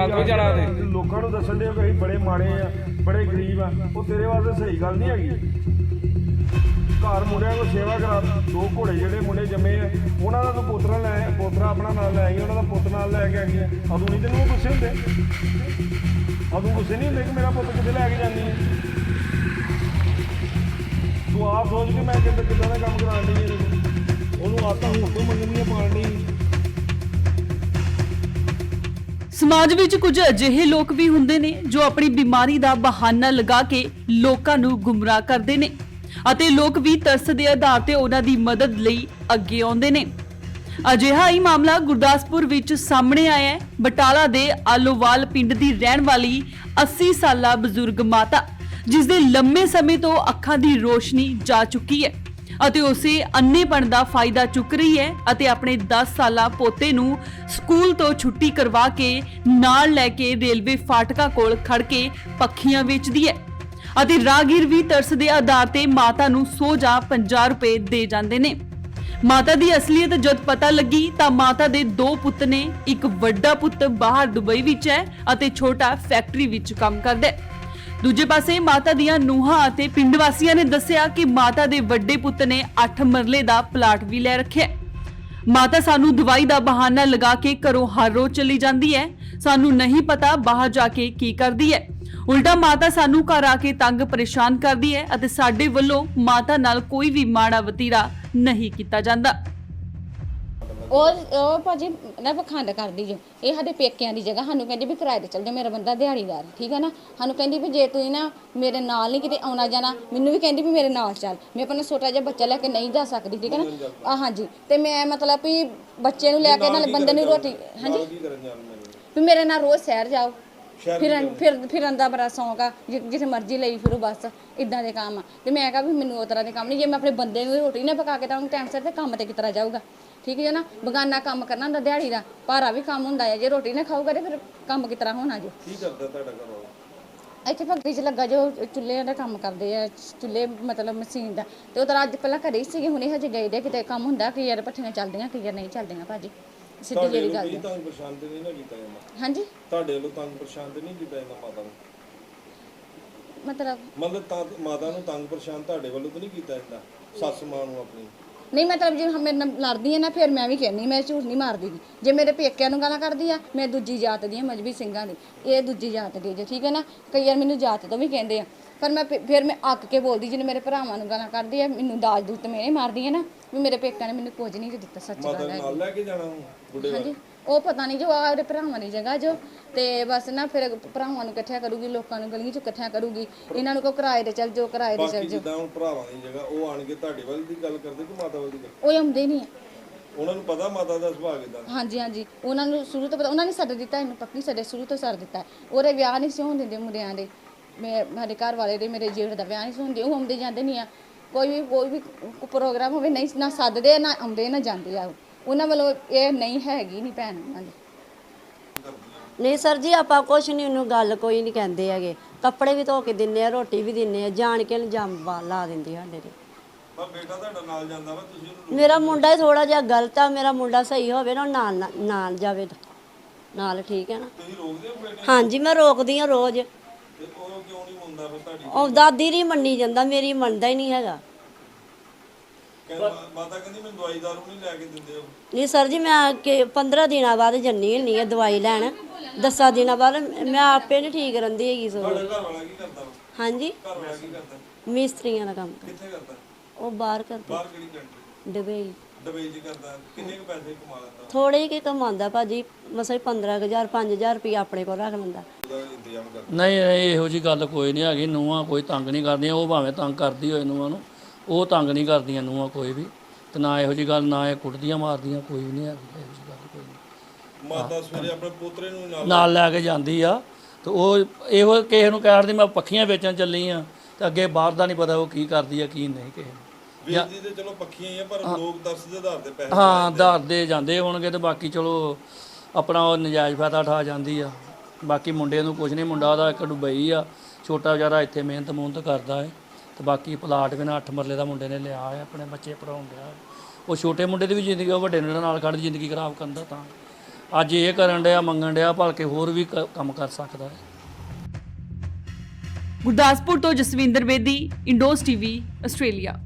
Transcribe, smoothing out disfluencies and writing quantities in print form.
ਕੋਈ ਜਾਣਾ ਤੇ ਲੋਕਾਂ ਨੂੰ ਦੱਸਣ ਦੇ ਕਿ ਅਸੀਂ ਬੜੇ ਮਾੜੇ ਆ, ਬੜੇ ਗਰੀਬ ਆ, ਉਹ ਤੇਰੇ ਵਾਸਤੇ ਸਹੀ ਗੱਲ ਨਹੀਂ ਹੈਗੀ। ਘਰ ਮੁੰਡਿਆਂ ਕੋਲ ਸੇਵਾ ਕਰਾ, 2 ਘੋੜੇ ਜਿਹੜੇ ਮੁੰਡੇ ਜੰਮੇ ਆ ਉਹਨਾਂ ਦਾ ਤੂੰ ਪੋਤਰਾ ਆਪਣਾ ਨਾਲ ਲੈ ਆਈ, ਉਹਨਾਂ ਦਾ ਪੁੱਤ ਨਾਲ ਲੈ ਕੇ ਆਈ ਆ। ਉਦੋਂ ਨਹੀਂ ਤੈਨੂੰ ਗੁੱਸੇ ਹੁੰਦੇ? ਉਦੋਂ ਗੁੱਸੇ ਨਹੀਂ ਹੁੰਦੇ ਕਿ ਮੇਰਾ ਪੁੱਤ ਕਿੱਥੇ ਲੈ ਕੇ ਜਾਂਦੀ ਹੈ? ਤੂੰ ਆਪ ਸੋਚ ਕੇ ਮੈਂ ਕਿੱਦਾਂ ਦਾ ਕੰਮ ਕਰਾਉਣ ਡਈ ਹੈ, ਉਹਨੂੰ ਆਤਾਂ ਹੁਣ ਤੋਂ ਮੰਗਣੀਆਂ ਪਾਉਣ ਡਈ। ਸਮਾਜ ਵਿੱਚ ਕੁਝ ਅਜਿਹੇ ਲੋਕ ਵੀ ਹੁੰਦੇ ਨੇ ਜੋ ਆਪਣੀ ਬਿਮਾਰੀ ਦਾ ਬਹਾਨਾ ਲਗਾ ਕੇ ਲੋਕਾਂ ਨੂੰ ਗੁੰਮਰਾਹ ਕਰਦੇ ਨੇ ਅਤੇ ਲੋਕ ਵੀ ਤਰਸ ਦੇ ਆਧਾਰ ਤੇ ਉਹਨਾਂ ਦੀ ਮਦਦ ਲਈ ਅੱਗੇ ਆਉਂਦੇ ਨੇ। ਅਜਿਹਾ ਹੀ ਮਾਮਲਾ ਗੁਰਦਾਸਪੁਰ ਵਿੱਚ ਸਾਹਮਣੇ ਆਇਆ ਹੈ। ਬਟਾਲਾ ਦੇ ਆਲੋਵਾਲ ਪਿੰਡ ਦੀ ਰਹਿਣ ਵਾਲੀ 80 ਸਾਲਾ ਬਜ਼ੁਰਗ ਮਾਤਾ, ਜਿਸ ਦੇ ਲੰਮੇ ਸਮੇਂ ਤੋਂ ਅੱਖਾਂ ਦੀ ਰੋਸ਼ਨੀ ਜਾ ਚੁੱਕੀ ਹੈ ਅਤੇ ਉਸੇ ਅੰਨੇਪਣ ਦਾ ਫਾਇਦਾ ਚੁੱਕ ਰਹੀ ਹੈ ਅਤੇ ਆਪਣੇ 10 ਸਾਲਾ ਪੋਤੇ ਨੂੰ ਸਕੂਲ ਤੋਂ ਛੁੱਟੀ ਕਰਵਾ ਕੇ ਨਾਲ ਲੈ ਕੇ ਰੇਲਵੇ ਫਾਟਕਾਂ ਕੋਲ ਖੜ ਕੇ ਪੱਖੀਆਂ ਵੇਚਦੀ ਹੈ ਅਤੇ ਰਾਹਗੀਰ ਵੀ ਤਰਸ ਦੇ ਆਧਾਰ ਤੇ ਮਾਤਾ ਨੂੰ 100 ਜਾਂ 50 ਰੁਪਏ ਦੇ ਜਾਂਦੇ ਨੇ। ਮਾਤਾ ਦੀ ਅਸਲੀਅਤ ਜਦ ਪਤਾ ਲੱਗੀ ਤਾਂ ਮਾਤਾ ਦੇ 2 ਪੁੱਤ ਨੇ। ਇੱਕ ਵੱਡਾ ਪੁੱਤ ਬਾਹਰ ਦੁਬਈ ਵਿੱਚ ਹੈ ਅਤੇ ਛੋਟਾ ਫੈਕਟਰੀ ਵਿੱਚ ਕੰਮ ਕਰਦਾ ਹੈ। ਦੂਜੇ ਪਾਸੇ ਮਾਤਾ ਦੀਆਂ ਨੂੰਹਾਂ ਅਤੇ ਪਿੰਡ ਵਾਸੀਆਂ ਨੇ ਦੱਸਿਆ ਕਿ ਮਾਤਾ ਦੇ ਵੱਡੇ ਪੁੱਤ ਨੇ 8 ਮਰਲੇ ਦਾ ਪਲਾਟ ਵੀ ਲੈ ਰੱਖਿਆ ਹੈ। ਮਾਤਾ ਸਾਨੂੰ ਦਵਾਈ ਦਾ ਬਹਾਨਾ ਲਗਾ ਕੇ ਘਰੋਂ ਹਰ ਰੋਜ਼ ਚਲੀ ਜਾਂਦੀ ਹੈ। ਸਾਨੂੰ ਨਹੀਂ ਪਤਾ ਬਾਹਰ ਜਾ ਕੇ ਕੀ ਕਰਦੀ ਹੈ। ਉਲਟਾ ਮਾਤਾ ਸਾਨੂੰ ਘਰ ਆ ਕੇ ਤੰਗ ਪਰੇਸ਼ਾਨ ਕਰਦੀ ਹੈ ਅਤੇ ਸਾਡੇ ਵੱਲੋਂ ਮਾਤਾ ਨਾਲ ਕੋਈ ਵੀ ਮਾੜਾ ਵਤੀਰਾ ਨਹੀਂ ਕੀਤਾ ਜਾਂਦਾ। ਉਹ ਭਾਜੀ ਨਾ ਪਖੰਡ ਕਰਦੀ ਜੋ। ਇਹ ਸਾਡੇ ਪੇਕਿਆਂ ਦੀ ਜਗ੍ਹਾ, ਸਾਨੂੰ ਕਹਿੰਦੀ ਵੀ ਕਿਰਾਏ ਤੇ ਚੱਲ ਜਾ, ਮੇਰਾ ਬੰਦਾ ਦਿਹਾੜੀਦਾਰ, ਠੀਕ ਹੈ ਨਾ। ਸਾਨੂੰ ਕਹਿੰਦੀ ਵੀ ਜੇ ਤੂੰ ਨਾ ਮੇਰੇ ਨਾਲ ਨਹੀਂ ਕਿਤੇ ਆਉਣਾ ਜਾਣਾ, ਮੈਨੂੰ ਵੀ ਕਹਿੰਦੀ ਵੀ ਮੇਰੇ ਨਾਲ ਚੱਲ। ਮੈਂ ਆਪਣਾ ਛੋਟਾ ਜਿਹਾ ਬੱਚਾ ਲੈ ਕੇ ਨਹੀਂ ਜਾ ਸਕਦੀ, ਠੀਕ ਹੈ ਨਾ। ਹਾਂਜੀ, ਤੇ ਮੈਂ ਮਤਲਬ ਵੀ ਬੱਚੇ ਨੂੰ ਲੈ ਕੇ ਨਾਲ ਬੰਦੇ ਨੂੰ ਰੋਟੀ, ਹਾਂਜੀ, ਵੀ ਮੇਰੇ ਨਾਲ ਰੋਜ਼ ਸ਼ਹਿਰ ਜਾਓ, ਫਿਰਨ ਦਾ ਬੜਾ ਸ਼ੌਂਕ ਆ, ਜਿੱਥੇ ਮਰਜ਼ੀ ਲਈ ਫਿਰੋ, ਬਸ ਇਦਾਂ ਦੇ ਕੰਮ ਆ। ਤੇ ਮੈਂ ਕਿਹਾ ਵੀ ਮੈਨੂੰ ਉਹ ਤਰ੍ਹਾਂ ਦੇ ਕੰਮ ਨਹੀਂ। ਜੇ ਮੈਂ ਆਪਣੇ ਬੰਦੇ ਨੂੰ ਰੋਟੀ ਨਾ ਪਕਾ ਕੇ ਤਾਂ ਉਹਨੂੰ ਟਾਈਮ ਸਿਰ ਤੇ ਕੰਮ ਤੇ ਕਿਸ ਤਰ੍ਹਾਂ ਜਾਊਗਾ, ਠੀਕ ਹੈ ਨਾ। ਬਗਾਨਾ ਕੰਮ ਕਰਨਾ ਹੁੰਦਾ, ਦਿਹਾੜੀ ਦਾ ਭਾਰਾ ਵੀ ਕੰਮ ਹੁੰਦਾ ਹੈ। ਜੇ ਰੋਟੀ ਨਾ ਖਾਊਗਾ ਤੇ ਫਿਰ ਕੰਮ ਕਿਸ ਤਰ੍ਹਾਂ ਹੋਣਾ ਜੋ। ਕੀ ਕਰਦਾ ਤੁਹਾਡਾ ਘਰ ਵਾਲਾ? ਇੱਥੇ ਫੈਕਟਰੀ 'ਚ ਲੱਗਾ ਜੋ, ਚੁੱਲ੍ਹੇ ਦਾ ਕੰਮ ਕਰਦੇ ਆ, ਚੁੱਲ੍ਹੇ ਮਤਲਬ ਮਸ਼ੀਨ ਦਾ। ਤੇ ਉਹ ਤਾਂ ਅੱਜ ਪਹਿਲਾਂ ਘਰੇ ਹੀ ਸੀਗੇ, ਹੁਣੇ ਹਜੇ ਗਏ ਦੇ ਕਿਤੇ ਕੰਮ ਹੁੰਦਾ, ਕਈ ਵਾਰ ਭੱਠੀਆਂ ਚੱਲਦੀਆਂ, ਕਈ ਵਾਰ ਨਹੀਂ ਚੱਲਦੀਆਂ ਭਾਜੀ, ਸਿੱਧੀ ਜਿਹੜੀ ਗੱਲ ਹੈ। ਤੰਗ ਪਰੇਸ਼ਾਨ ਤੇ ਨਹੀਂ ਨਾ ਕੀਤਾ ਜਾਂਦਾ? ਹਾਂਜੀ, ਤੁਹਾਡੇ ਵੱਲੋਂ ਤੰਗ ਪਰੇਸ਼ਾਨ ਤੇ ਨਹੀਂ ਕੀਤਾ ਜਾਂਦਾ ਮਾਤਾ ਨੂੰ? ਮਤਲਬ ਤਾਂ ਮਾਤਾ ਨੂੰ ਤੰਗ ਪਰੇਸ਼ਾਨ ਤੁਹਾਡੇ ਵੱਲੋਂ ਤਾਂ ਨਹੀਂ ਕੀਤਾ ਜਾਂਦਾ, ਸੱਸ ਮਾਂ ਨੂੰ ਆਪਣੀ? ਨਹੀਂ, ਮਤਲਬ ਜੇ ਮੇਰੇ ਨਾਲ ਲੜਦੀ ਹੈ ਨਾ, ਫਿਰ ਮੈਂ ਵੀ ਕਹਿੰਦੀ, ਮੈਂ ਝੂਠ ਨਹੀਂ ਮਾਰਦੀ। ਜੇ ਮੇਰੇ ਪੇਕਿਆਂ ਨੂੰ ਗਾਲਾਂ ਕੱਢਦੀ ਆ, ਮੈਂ ਦੂਜੀ ਜਾਤ ਦੀ ਆ, ਮਜਬੀ ਸਿੰਘਾਂ ਦੀ, ਇਹ ਦੂਜੀ ਜਾਤ ਦੀ ਜੇ, ਠੀਕ ਹੈ ਨਾ। ਕਈ ਵਾਰ ਮੈਨੂੰ ਜਾਤ ਤੋਂ ਵੀ ਕਹਿੰਦੇ ਆ, ਪਰ ਫਿਰ ਮੈਂ ਅੱਕ ਕੇ ਬੋਲਦੀ। ਜਿਹਨੇ ਮੇਰੇ ਭਰਾਵਾਂ ਨੂੰ ਗਾਲਾਂ ਕੱਢਦੀ ਆ, ਮੈਨੂੰ ਦਾਜ ਦੂਜ ਤੇ ਮੇਰੇ ਮਾਰਦੀ ਹੈ ਨਾ, ਵੀ ਮੇਰੇ ਪੇਕਿਆਂ ਨੇ ਮੈਨੂੰ ਕੁਝ ਨਹੀਂ ਦਿੱਤਾ, ਸੱਚ ਗੱਲ ਹੈ। ਨਾਲ ਲੈ ਕੇ ਜਾਣਾ ਬੁੱਢੇ? ਹਾਂਜੀ, ਉਹ ਪਤਾ ਨਹੀਂ ਜੋ ਆ ਉਹਦੇ ਭਰਾਵਾਂ ਦੀ ਜਗ੍ਹਾ ਜੋ, ਤੇ ਬਸ ਨਾ ਫਿਰ ਭਰਾਵਾਂ ਨੂੰ ਇਕੱਠਿਆ ਕਰੂਗੀ, ਲੋਕਾਂ ਨੂੰ ਗਲੀਆਂ 'ਚ ਇਕੱਠਿਆ ਕਰੂਗੀ, ਇਹਨਾਂ ਨੂੰ ਕੋ ਕਿਰਾਏ ਤੇ ਚੱਲ ਜਾਓ, ਕਿਰਾਏ ਤੇ ਚੱਲ ਜਾਓ। ਜਿੱਦਾਂ ਹੁਣ ਭਰਾਵਾਂ ਦੀ ਜਗ੍ਹਾ, ਉਹ ਆਣ ਕੇ ਤੁਹਾਡੇ ਵੱਲ ਦੀ ਗੱਲ ਕਰਦੇ ਕਿ ਮਾਤਾ ਵੱਲ ਦੀ ਗੱਲ? ਉਹ ਆਉਂਦੇ ਨਹੀਂ ਆ, ਉਹਨਾਂ ਨੂੰ ਪਤਾ ਮਾਤਾ ਦਾ ਸੁਭਾਅ ਕਿਦਾਂ? ਹਾਂਜੀ ਹਾਂਜੀ, ਉਹਨਾਂ ਨੂੰ ਸ਼ੁਰੂ ਤੋਂ ਪਤਾ। ਉਹਨਾਂ ਨੇ ਸੱਦ ਦਿੱਤਾ, ਇਹਨੂੰ ਪੱਕੀ ਸਾਡੇ ਸ਼ੁਰੂ ਤੋਂ ਸੱਦ ਦਿੱਤਾ। ਉਹਦੇ ਵਿਆਹ ਨਹੀਂ ਸੀ ਹੋਣ ਦਿੰਦੇ ਮੁੰਡਿਆਂ ਦੇ, ਸਾਡੇ ਘਰ ਵਾਲੇ ਦੇ, ਮੇਰੇ ਜੇਠ ਦਾ ਵਿਆਹ ਨਹੀਂ ਸੀ ਹੁੰਦੇ। ਉਹ ਆਉਂਦੇ ਜਾਂਦੇ ਨਹੀਂ ਆ, ਕੋਈ ਵੀ ਪ੍ਰੋਗਰਾਮ ਹੋਵੇ ਨਹੀਂ ਨਾ ਸੱਦਦੇ, ਨਾ ਆਉਂਦੇ ਨਾ ਜਾਂਦੇ ਆ। ਉਹਨਾਂ ਵੱਲੋਂ ਇਹ ਨਹੀਂ ਹੈਗੀ ਨਹੀਂ ਭੈਣ ਉਹਨਾਂ ਦੀ। ਨਹੀਂ ਸਰ ਜੀ, ਆਪਾਂ ਕੁਛ ਨਹੀਂ, ਉਹਨੂੰ ਗੱਲ ਕੋਈ ਨਹੀਂ ਕਹਿੰਦੇ ਹੈਗੇ। ਕੱਪੜੇ ਵੀ ਧੋ ਕੇ ਦਿੰਨੇ ਆ, ਰੋਟੀ ਵੀ ਦਿੰਨੇ ਆ, ਜਾਣ ਕੇ ਇਲਜ਼ਾਮ ਲਾ ਦਿੰਦੀ ਸਾਡੇ ਤੇ। ਪਰ ਬੇਟਾ ਤੁਹਾਡਾ ਨਾਲ ਜਾਂਦਾ ਵਾ, ਤੁਸੀਂ ਉਹਨੂੰ? ਮੇਰਾ ਮੁੰਡਾ ਹੀ ਥੋੜਾ ਜਿਹਾ ਗਲਤ ਆ, ਮੇਰਾ ਮੁੰਡਾ ਸਹੀ ਹੋਵੇ ਨਾ, ਨਾਲ ਜਾਵੇ ਨਾਲ, ਠੀਕ ਹੈ ਨਾ। ਤੁਸੀਂ ਰੋਕਦੇ ਹੋ ਬੇਟੇ? ਹਾਂਜੀ, ਮੈਂ ਰੋਕਦੀ ਆ ਰੋਜ਼। ਤੇ ਉਹ ਕਿਉਂ ਨਹੀਂ ਮੰਨਦਾ ਫਿਰ ਤੁਹਾਡੀ? ਉਹ ਦਾਦੀ ਨਹੀਂ ਮੰਨੀ ਜਾਂਦਾ, ਮੇਰੀ ਮੰਨਦਾ ਹੀ ਨਹੀਂ ਹੈਗਾ। ਮਾਤਾ ਕਹਿੰਦੀ ਮੈਨੂੰ ਦਵਾਈ ਦਾਰੂ ਨਹੀਂ ਲੈ ਕੇ ਦਿੰਦੇ ਹੋ? ਨਹੀਂ ਸਰ ਜੀ, ਮੈਂ 15 ਦਿਨਾਂ ਬਾਅਦ ਜੰਨੀ ਹੁੰਦੀ ਆ ਦਵਾਈ ਲੈਣ, 10 ਦਿਨਾਂ ਬਾਅਦ। ਮੈਂ ਆਪੇ ਨਹੀਂ ਠੀਕ ਰਹਿੰਦੀ ਹੈਗੀ। ਸੋ ਤੁਹਾਡਾ ਘਰ ਵਾਲਾ ਕੀ ਕਰਦਾ ਵਾ? ਹਾਂਜੀ, ਘਰ ਵਾਲਾ ਕੀ ਕਰਦਾ? ਮਿਸਤਰੀਆਂ ਦਾ ਕੰਮ ਕਿੱਥੇ ਕਰਦਾ? ਉਹ ਬਾਹਰ ਕਰਦਾ, ਬਾਹਰ ਕਿਹੜੀ ਕੰਟਰੀ? ਦੁਬਈ। ਦੁਬਈ 'ਚ ਕਰਦਾ। ਕਿੰਨੇ ਕੁ ਪੈਸੇ ਕਮਾ ਲੈਂਦਾ? ਥੋੜੇ ਹੀ ਕਮਾਉਂਦਾ ਭਾਜੀ, ਮਸਾਂ 15,000 5,000 ਰੁਪਏ ਆਪਣੇ ਕੋਲ ਰੱਖ ਲੈਂਦਾ। ਉਹਦਾ ਇੰਤਜ਼ਾਮ ਕਰਦਾ? ਨਹੀਂ ਇਹੋ ਜੀ ਗੱਲ ਕੋਈ ਨਹੀਂ ਹੈਗੀ। ਨੂੰਹਾਂ ਕੋਈ ਤੰਗ ਨਹੀਂ ਕਰਦੀਆਂ, ਉਹ ਭਾਵੇਂ ਤੰਗ ਕਰਦੀ ਹੋਏ ਨੂੰਹਾਂ ਨੂੰ, ਉਹ ਤੰਗ ਨਹੀਂ ਕਰਦੀਆਂ ਨੂੰਹਾਂ ਕੋਈ ਵੀ। ਤੇ ਨਾ ਇਹੋ ਜੀ ਗੱਲ, ਨਾ ਇਹ ਕੁੱਟਦੀਆਂ ਮਾਰਦੀਆਂ, ਕੋਈ ਵੀ ਨਹੀਂ ਹੈਗੀ ਇਹੋ ਜੀ ਗੱਲ ਕੋਈ ਨਹੀਂ। ਮਾਤਾ ਸਵੇਰੇ ਆਪਣੇ ਪੋਤਰੇ ਨੂੰ ਨਾਲ ਲੈ ਕੇ ਜਾਂਦੀ ਆ, ਤੇ ਉਹ ਇਹੋ ਕਿਸੇ ਨੂੰ ਕਹਿਣ ਦੀ ਮੈਂ ਪੱਖੀਆਂ ਵੇਚਣ ਚੱਲੀ ਆ, ਤੇ ਅੱਗੇ ਬਾਹਰ ਦਾ ਨਹੀਂ ਪਤਾ ਉਹ ਕੀ ਕਰਦੀ ਆ ਕੀ ਨਹੀਂ ਕਿਸੇ ਨੂੰ। ਵੇਚਦੀ ਤੇ ਚਲੋ ਪੱਖੀਆਂ ਹੀ ਆ, ਪਰ ਲੋਕ ਤਰਸ ਦੇ ਆਧਾਰ ਤੇ ਪੈਸੇ ਹਾਂ ਆਧਾਰ ਦੇ ਜਾਂਦੇ ਹੋਣਗੇ, ਤੇ ਬਾਕੀ ਚਲੋ ਆਪਣਾ ਉਹ ਨਜਾਇਜ਼ ਫਾਇਦਾ ਉਠਾ ਜਾਂਦੀ ਆ। ਬਾਕੀ ਮੁੰਡੇ ਨੂੰ ਕੁਝ ਨਹੀਂ, ਮੁੰਡਾ ਉਹਦਾ ਇੱਕ ਦੁਬਈ ਆ, ਛੋਟਾ ਵਿਚਾਰਾ ਇੱਥੇ ਮਿਹਨਤ ਕਰਦਾ ਹੈ। ਤੇ ਬਾਕੀ ਪਲਾਟ ਵੀ ਨਾ 8 ਮਰਲੇ ਦਾ ਮੁੰਡੇ ਨੇ ਲਿਆ ਹੈ, ਆਪਣੇ ਬੱਚੇ ਪੜਾਉਣ ਡਿਆ। ਉਹ ਛੋਟੇ ਮੁੰਡੇ ਦੀ ਵੀ ਜ਼ਿੰਦਗੀ, ਉਹ ਵੱਡੇ ਨਾਲ ਖੜ੍ਹ ਜ਼ਿੰਦਗੀ ਖਰਾਬ ਕਰਨ ਦਾ ਤਾਂ ਅੱਜ ਇਹ ਕਰਨ ਡਿਆ ਮੰਗਣ ਡਿਆ ਭਲਕੇ ਹੋਰ ਵੀ ਕੰਮ ਕਰ ਸਕਦਾ ਹੈ। ਗੁਰਦਾਸਪੁਰ ਤੋਂ ਜਸਵਿੰਦਰ ਬੇਦੀ, ਇੰਡੋਸ ਟੀਵੀ, ਆਸਟ੍ਰੇਲੀਆ।